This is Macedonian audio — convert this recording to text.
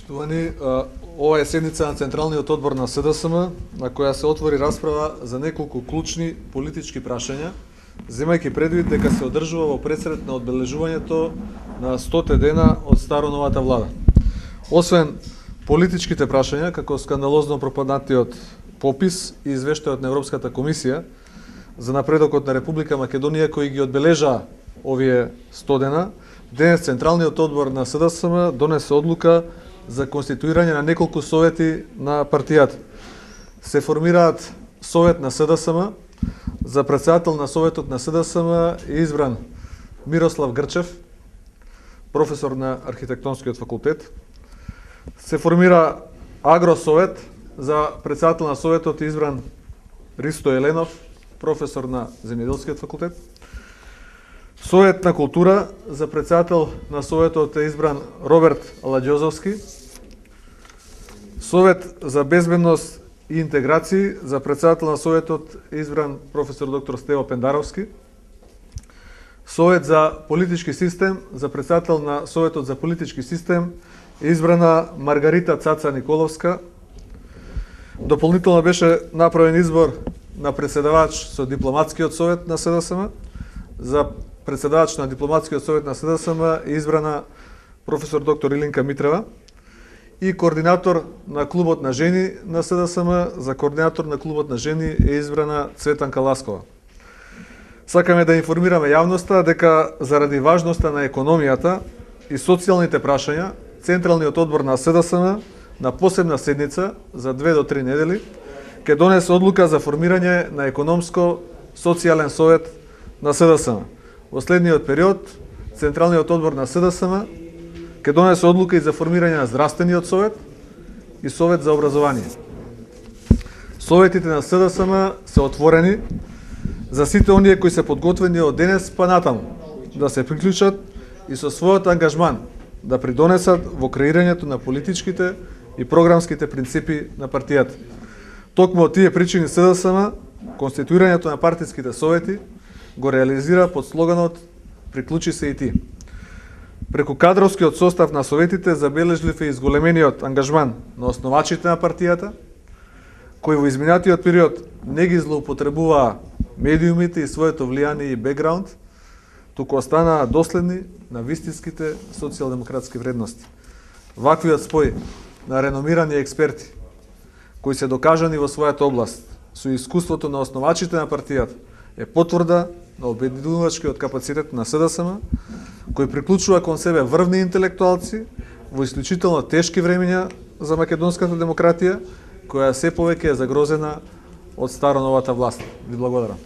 Почитувани, ова е седница на Централниот одбор на СДСМ, на која се отвори расправа за неколку клучни политички прашања, земајќи предвид дека се одржува во пресред на одбележувањето на 100 дена од староновата влада. Освен политичките прашања, како скандалозно пропаднатиот попис и извештајот на Европската комисија за напредокот на Република Македонија кои ги одбележаа овие 100 дена, денес Централниот одбор на СДСМ донесе одлука за конституирање на неколку совети на партијата. Се формираат совет на СДСМ, за претседател на советот на СДСМ е избран Мирослав Грчев, професор на архитектонскиот факултет. Се формира Агросовет, за претседател на советот е избран Ристо Еленов, професор на земјоделскиот факултет. Совет на култура, за претседател на советот е избран Роберт Ладјозовски. Совет за безбедност и интеграции, за претседател на советот е избран професор доктор Стево Пендаровски. Совет за политички систем, за претседател на советот за политички систем е избрана Маргарита Цаца Николовска. Дополнително беше направен избор на претседавач со дипломатскиот совет на СДСМ. За претседавач на дипломатскиот совет на СДСМ е избрана професор доктор Илинка Митрева и координатор на клубот на жени на СДСМ. За координатор на клубот на жени е избрана Цветанка Ласкова. Сакаме да информираме јавноста дека заради важноста на економијата и социјалните прашања, Централниот одбор на СДСМ на посебна седница за 2 до 3 недели ќе донесе одлука за формирање на економско-социјален совет на СДСМ. Во следниот период, Централниот одбор на СДСМ ќе донесе одлука и за формирање на здравствениот совет и совет за образование. Советите на СДСМ се отворени за сите оние кои се подготвени од денес па натаму да се приклучат и со својот ангажман да придонесат во креирањето на политичките и програмските принципи на партијата. Токму од тие причини СДСМ, конституирањето на партиските совети, го реализира под слоганот "Приклучи се и ти". Преку кадровскиот состав на советите забележлив е изголемениот ангажман на основачите на партијата, кои во изминатиот период не ги злоупотребуваа медиумите и своето влијание и бекграунд, туку останаа доследни на вистинските социјалдемократски вредности. Ваквиот спој на реномирани експерти, кои се докажани во својата област, со искуството на основачите на партијата, е потврда на обединувачкиот капацитет на СДСМ, кој приклучува кон себе врвни интелектуалци во исклучително тешки времења за македонската демократија, која се повеќе е загрозена од староновата власт. Ви благодарам.